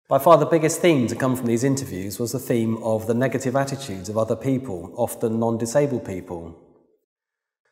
By far the biggest theme to come from these interviews was the theme of the negative attitudes of other people, often non-disabled people.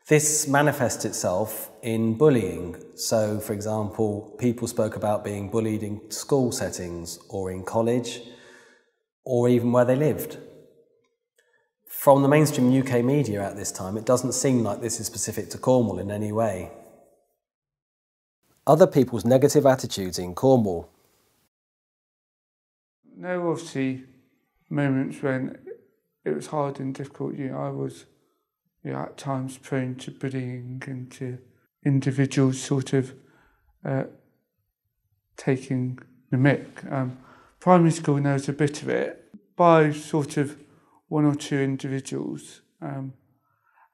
This manifests itself in bullying. So, for example, people spoke about being bullied in school settings or in college or even where they lived. From the mainstream UK media at this time, it doesn't seem like this is specific to Cornwall in any way. Other people's negative attitudes in Cornwall. There were obviously moments when it was hard and difficult. I was at times prone to bullying and to individuals sort of taking the mick. Primary school, there was a bit of it by sort of one or two individuals. And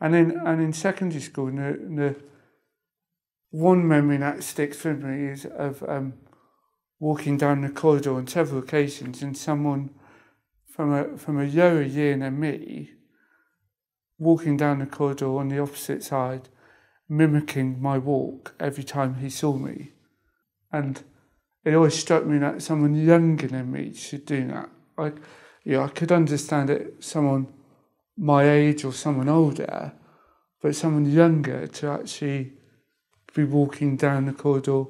in secondary school, the one memory that sticks with me is of walking down the corridor on several occasions and someone from a lower year than me walking down the corridor on the opposite side, mimicking my walk every time he saw me. And it always struck me that someone younger than me should do that. I could understand it, someone my age or someone older, but someone younger to actually be walking down the corridor,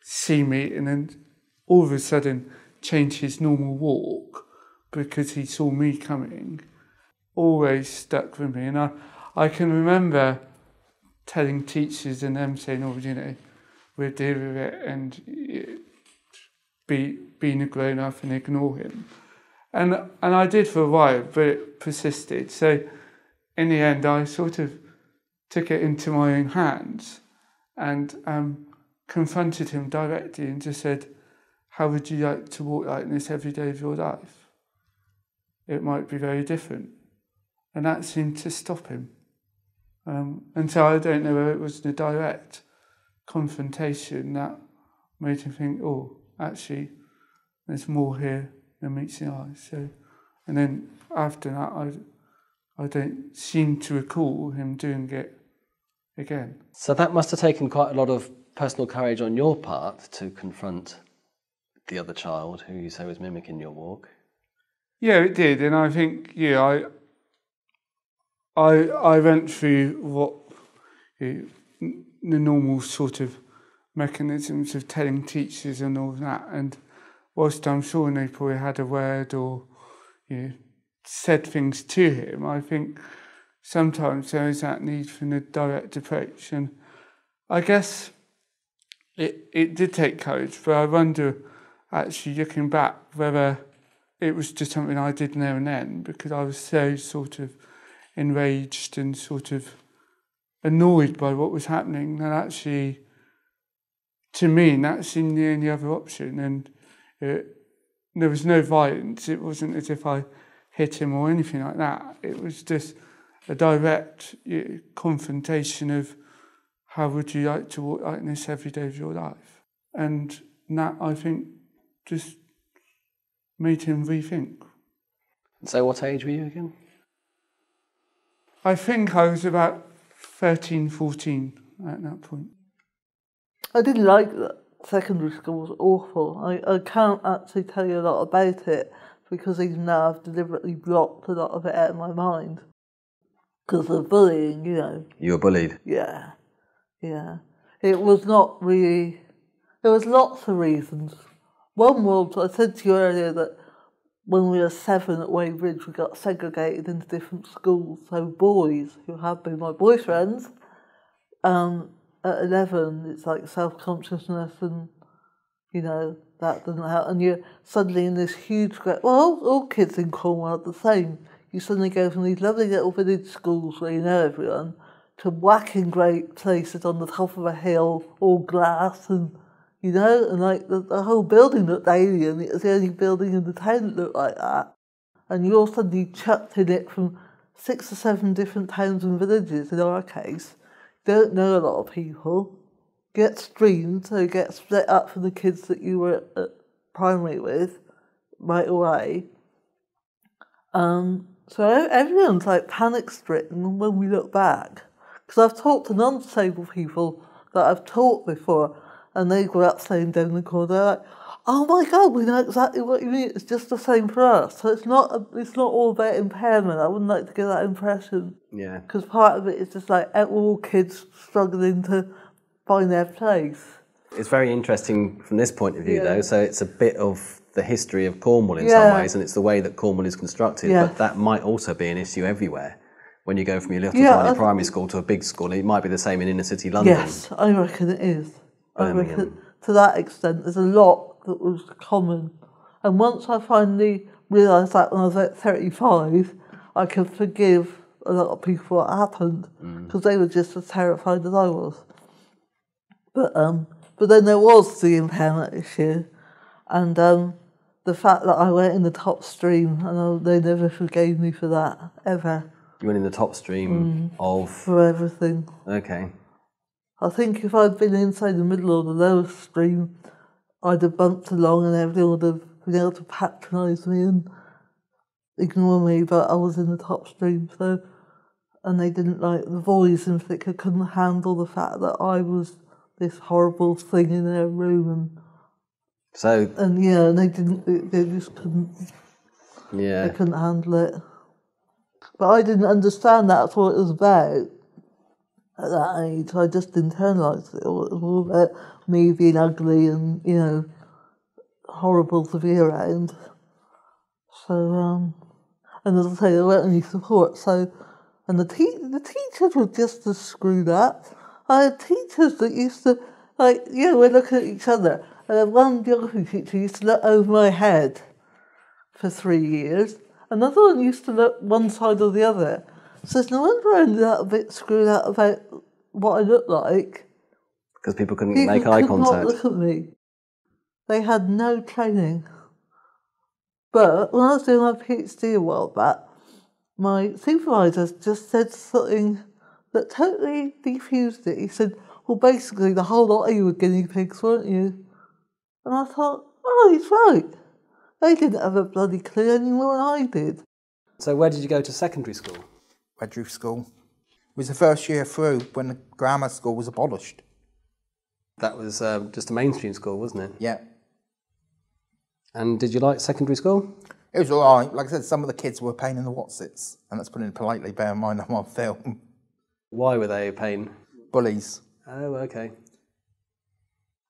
see me, and then all of a sudden change his normal walk because he saw me coming, always stuck with me. And I can remember telling teachers and them saying, we'll deal with it and being a grown-up and ignore him. And I did for a while, but it persisted. So in the end, I sort of took it into my own hands and confronted him directly and just said, how would you like to walk like this every day of your life? It might be very different. And that seemed to stop him. And so I don't know whether it was the direct confrontation that made him think, actually, there's more here than meets the eye. So, and then after that, I don't seem to recall him doing it again. So that must have taken quite a lot of personal courage on your part to confront the other child who you say was mimicking your walk. Yeah, it did, and I think I went through what the normal sort of mechanisms of telling teachers and all that, and whilst I'm sure they probably had a word or said things to him, I think sometimes there is that need for a direct approach, and I guess it did take courage, but I wonder, actually looking back, whether it was just something I did there and then because I was so sort of enraged and sort of annoyed by what was happening that actually, to me, that seemed the only other option. And there was no violence. It wasn't as if I hit him or anything like that. It was just a direct confrontation of how would you like to walk like this every day of your life? And that, I think, just made him rethink. So what age were you again? I think I was about 13, 14 at that point. I didn't like that. Secondary school was awful. I can't actually tell you a lot about it because even now I've deliberately blocked a lot of it out of my mind. Because of bullying, You were bullied? Yeah. It was not really... There was lots of reasons. One was, I said to you earlier that when we were 7 at Weybridge, we got segregated into different schools. So boys, who have been my boyfriends, at 11, it's like self-consciousness and, that doesn't help. And you're suddenly in this huge... all kids in Cornwall are the same. You suddenly go from these lovely little village schools where you know everyone to whacking great places on the top of a hill, all glass and... and like the whole building looked alien. It was the only building in the town that looked like that. And you're suddenly chucked in it from 6 or 7 different towns and villages, in our case. Don't know a lot of people. Get streamed, so get split up from the kids that you were at primary with right away. So everyone's like panic-stricken when we look back. Because I've talked to non-disabled people that I've taught before, and they go up saying down the corner, they're like, Oh my God, we know exactly what you mean. It's just the same for us. So it's not all about impairment. I wouldn't like to get that impression. Yeah. Because part of it is just like all kids struggling to find their place. It's very interesting from this point of view, Yeah. though. So it's a bit of the history of Cornwall in Yeah. some ways, and it's the way that Cornwall is constructed. Yeah. But that might also be an issue everywhere. When you go from your little Yeah, tiny primary school to a big school, it might be the same in inner city London. Yes, I reckon it is. I Birmingham. reckon to that extent, there's a lot that was common. And once I finally realised that when I was at 35, I could forgive a lot of people what happened, because they were just as terrified as I was. But then there was the impairment issue, and the fact that I went in the top stream, and they never forgave me for that, ever. You went in the top stream of... For everything. Okay. I think if I'd been inside the middle or the lowest stream, I'd have bumped along and everyone would have been able to patronise me and ignore me, but I was in the top stream, so... And they didn't like, the boys in particular couldn't handle the fact that I was this horrible thing in their room, and they just couldn't, they couldn't handle it. But I didn't understand that's what it was about at that age. I just internalised it all. It was all about me being ugly and, horrible to be around. So, and as I say, there weren't any support, so, and the teachers were just as screwed up. I had teachers that used to, we're looking at each other. And one geography teacher used to look over my head for 3 years. Another one used to look one side or the other. So no wonder I ended up a bit screwed out about what I looked like. Because people couldn't make eye contact. People could not look at me. They had no training. But when I was doing my PhD a while back, my supervisor just said something that totally defused it. He said, well, basically, the whole lot of you were guinea pigs, weren't you? And I thought, oh, he's right. They didn't have a bloody clue any more than I did. So where did you go to secondary school? Redroof School. It was the first year through when the grammar school was abolished. That was just a mainstream school, wasn't it? Yeah. And did you like secondary school? It was all right. Like I said, some of the kids were a pain in the whatsits, and that's putting it politely, bear in mind I'm on film. Why were they a pain? Bullies. Oh, okay.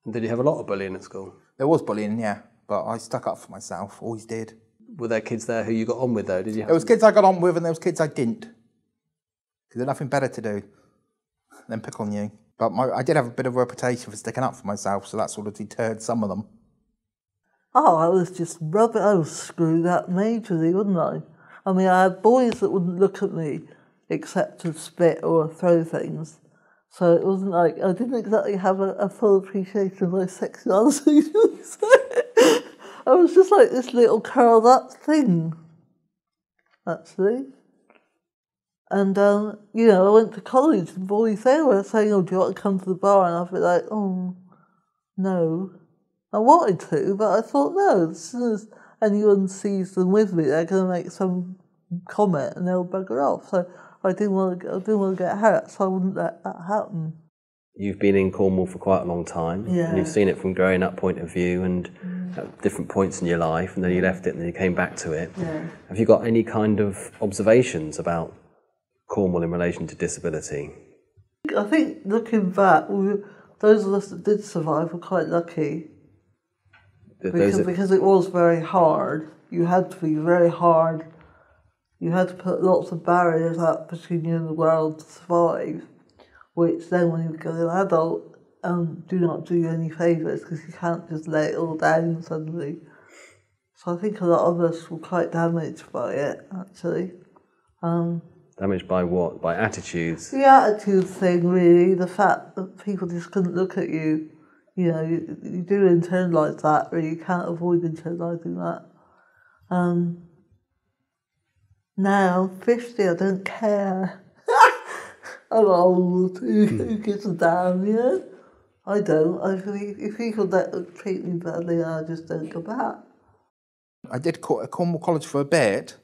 And did you have a lot of bullying at school? There was bullying, yeah, but I stuck up for myself, always did. Were there kids there who you got on with, though? Did you? There was kids I got on with, and there was kids I didn't. Because there's nothing better to do than pick on you. But I did have a bit of a reputation for sticking up for myself, so that sort of deterred some of them. Oh, I was just rubbish. I was screwed up majorly, wasn't I? I mean, I had boys that wouldn't look at me except to spit or throw things. So it wasn't like, I didn't exactly have a full appreciation of my sexuality. I was just like this little curled up thing, actually. And, I went to college and boys there were saying, oh, do you want to come to the bar? And I'd be like, oh, no. I wanted to, but I thought, no, as soon as anyone sees them with me, they're going to make some comment and they'll bugger off. So I didn't want to get hurt, so I wouldn't let that happen. You've been in Cornwall for quite a long time, and you've seen it from growing up point of view and at different points in your life, and then you left it and then you came back to it. Yeah. Have you got any kind of observations about Cornwall in relation to disability? I think looking back, those of us that did survive were quite lucky. Because it was very hard. You had to be very hard. You had to put lots of barriers up between you and the world to survive, which then when you become an adult, do not do you any favours because you can't just lay it all down suddenly. So I think a lot of us were quite damaged by it, actually. Damaged by what? By attitudes? The attitude thing, really, the fact that people just couldn't look at you. You do internalise that, or you can't avoid internalising that. Now, 50, I don't care. I'm old. Who gives a damn, I don't. If people don't treat me badly, I just don't go back. I did Cornwall College for a bit.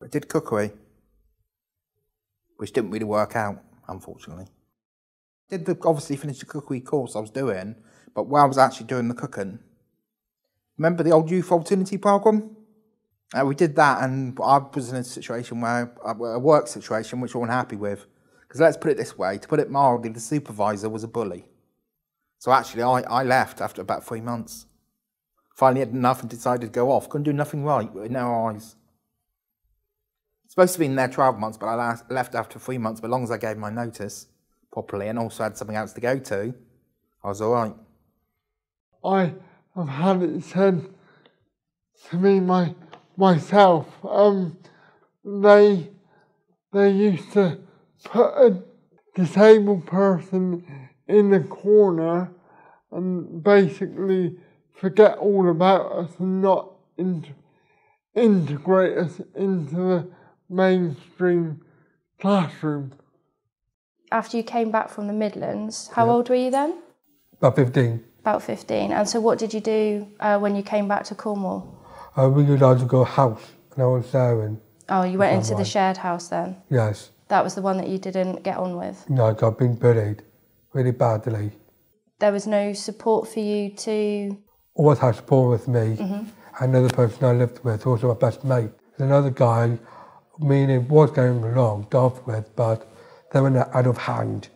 I did cookery, which didn't really work out, unfortunately. Obviously finish the cookery course I was doing, but while I was actually doing the cooking, Remember the old Youth Opportunity Programme? We did that, and I was in a situation where, a work situation, which I wasn't happy with. Because let's put it this way, to put it mildly, the supervisor was a bully. So actually, I left after about 3 months. Finally had enough and decided to go off. Couldn't do nothing right in our eyes. Supposed to be in there 12 months, but I left after 3 months. But as long as I gave my notice properly and also had something else to go to, I was all right. I have had it said to me myself. They used to put a disabled person in the corner and basically forget all about us and not integrate us into the mainstream classroom. After you came back from the Midlands, how old were you then? About 15. About 15. And so what did you do when you came back to Cornwall? We decided to go to a house, and I was there. And Oh, you went into the shared house then? yes. That was the one that you didn't get on with? No, I got been bullied really badly. There was no support for you to... Always had support with me. Another person I lived with, also my best mate. Another guy, meaning was going along, off with, but they were out of hand.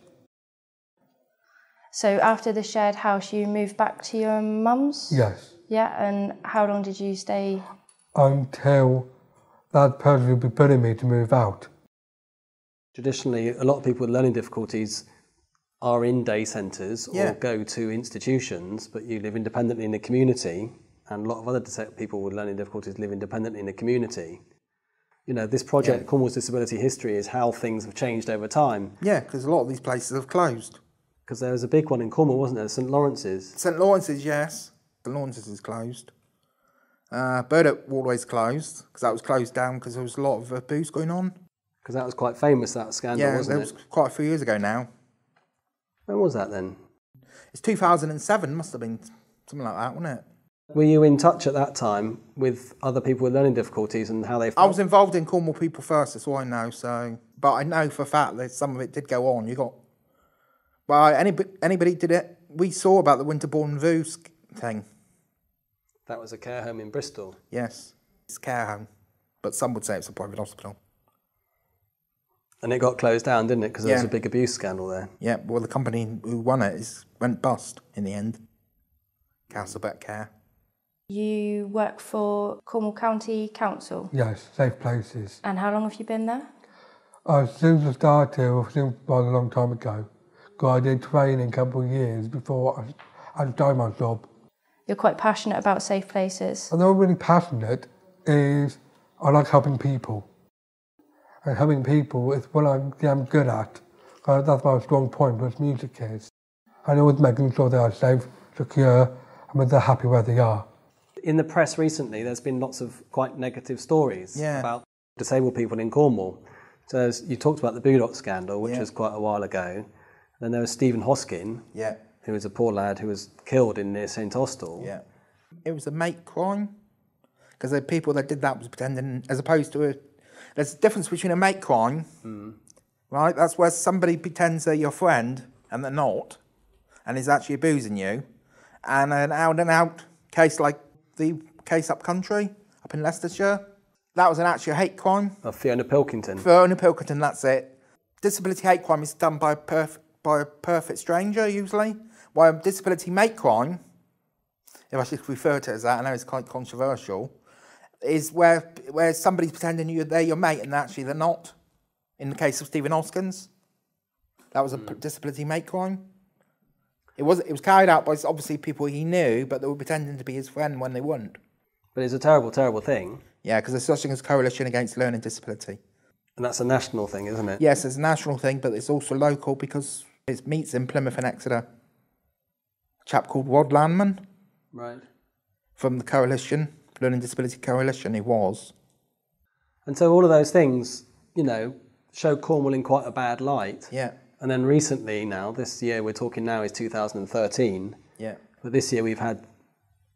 So after the shared house, you moved back to your mum's? Yes. Yeah, and how long did you stay? Until that person would be putting me to move out. Traditionally, a lot of people with learning difficulties are in day centres or go to institutions, but you live independently in the community, and a lot of other people with learning difficulties live independently in the community. You know, this project, Cornwall's Disability History, is how things have changed over time. Yeah, because a lot of these places have closed. Because there was a big one in Cornwall, wasn't there? St Lawrence's. St Lawrence's, yes. St Lawrence's is closed. Burdock Wardway's closed, because that was closed down because there was a lot of abuse going on. Because that was quite famous, that scandal, wasn't it? Yeah, that was quite a few years ago now. When was that then? It's 2007, must have been something like that, wasn't it? Were you in touch at that time with other people with learning difficulties and how they felt? I was involved in Cornwall People First, that's all I know, so... But I know for a fact that some of it did go on. You got... Well, anybody did it. We saw about the Winterbourne VU thing. That was a care home in Bristol? Yes, it's a care home. But some would say it's a private hospital. And it got closed down, didn't it? Because there was a big abuse scandal there. Yeah, well, the company who won it went bust in the end. Castlebeck Care. You work for Cornwall County Council? Yes, Safe Places. And how long have you been there? Since I started, since quite a long time ago. Because I did training a couple of years before I started my job. You're quite passionate about safe places? I'm not really passionate, is I like helping people. And helping people is what I'm good at. That's my strong point with music is. And always making sure they are safe, secure, and they're happy where they are. In the press recently, there's been lots of quite negative stories about disabled people in Cornwall. So you talked about the Budok scandal, which was quite a while ago. Then there was Stephen Hoskin, who was a poor lad who was killed in near St Austell. Yeah. It was a mate crime. Because the people that did that was pretending, as opposed to there's a difference between a mate crime, right? That's where somebody pretends they're your friend and they're not, and is actually abusing you. And an out-and-out case like the case up country, up in Leicestershire, that was an actual hate crime. Of Fiona Pilkington. Fiona Pilkington, that's it. Disability hate crime is done by a perfect stranger, usually. While a disability mate crime, if I should refer to it as that, I know it's quite controversial, is where somebody's pretending they're your mate and actually they're not. In the case of Stephen Hoskins, that was a disability mate crime. It was carried out by obviously people he knew, but they were pretending to be his friend when they weren't. But it's a terrible, terrible thing. Yeah, because there's such thing as Coalition Against Learning Disability. And that's a national thing, isn't it? Yes, it's a national thing, but it's also local because it meets in Plymouth and Exeter. A chap called Rod Landman. Right. From the Coalition, Learning Disability Coalition, he was. And so all of those things, you know, show Cornwall in quite a bad light. Yeah. And then recently now, this year we're talking now is 2013. Yeah. But this year we've had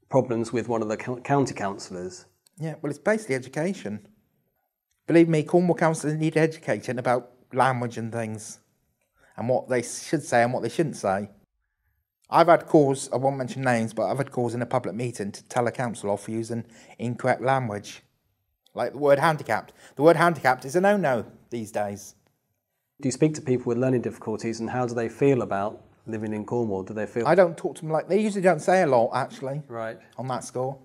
problems with one of the county councillors. Yeah, well, it's basically education. Believe me, Cornwall councillors need educating about language and things, and what they should say and what they shouldn't say. I've had calls, I won't mention names, but I've had calls in a public meeting to tell a council off for using incorrect language. Like the word handicapped. The word handicapped is a no-no these days. Do you speak to people with learning difficulties, and how do they feel about living in Cornwall? Do they feel... I don't talk to them they usually don't say a lot, actually, Right. on that score.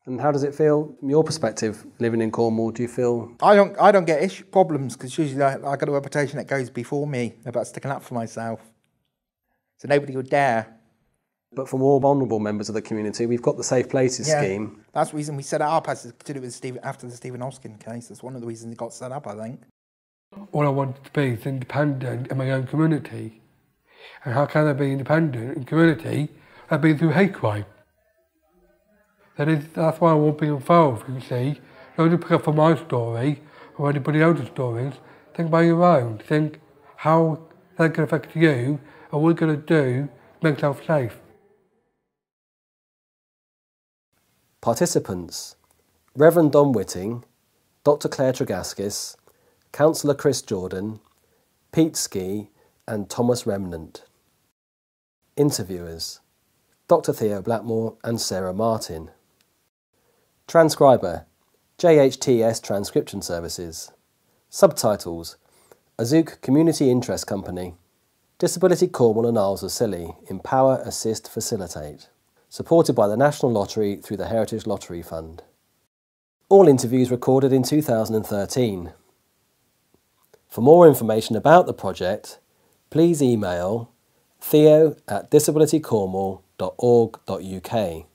And how does it feel, from your perspective, living in Cornwall? Do you feel... I don't get problems, because usually I got a reputation that goes before me about sticking up for myself. So nobody would dare. But for more vulnerable members of the community, we've got the Safe Places scheme. That's the reason we set it up, as to do with after the Stephen Hoskin case. That's one of the reasons it got set up, I think. All I wanted to be is independent in my own community. And how can I be independent in community? I've been through hate crime. That's why I won't be involved, you see. Don't pick up for my story or anybody else's stories. Think about your own. Think how that can affect you and what we're going to do to make yourself safe. Participants: Reverend Don Whitting, Dr Claire Tregaskis, Councillor Chris Jordan, Pete Ski and Thomas Remnant. Interviewers: Dr Theo Blackmore and Sarah Martin. Transcriber: JHTS Transcription Services. Subtitles: Azook Community Interest Company. Disability Cornwall and Isles of Scilly. Empower, Assist, Facilitate. Supported by the National Lottery through the Heritage Lottery Fund. All interviews recorded in 2013. For more information about the project, please email theo@disabilitycornwall.org.uk.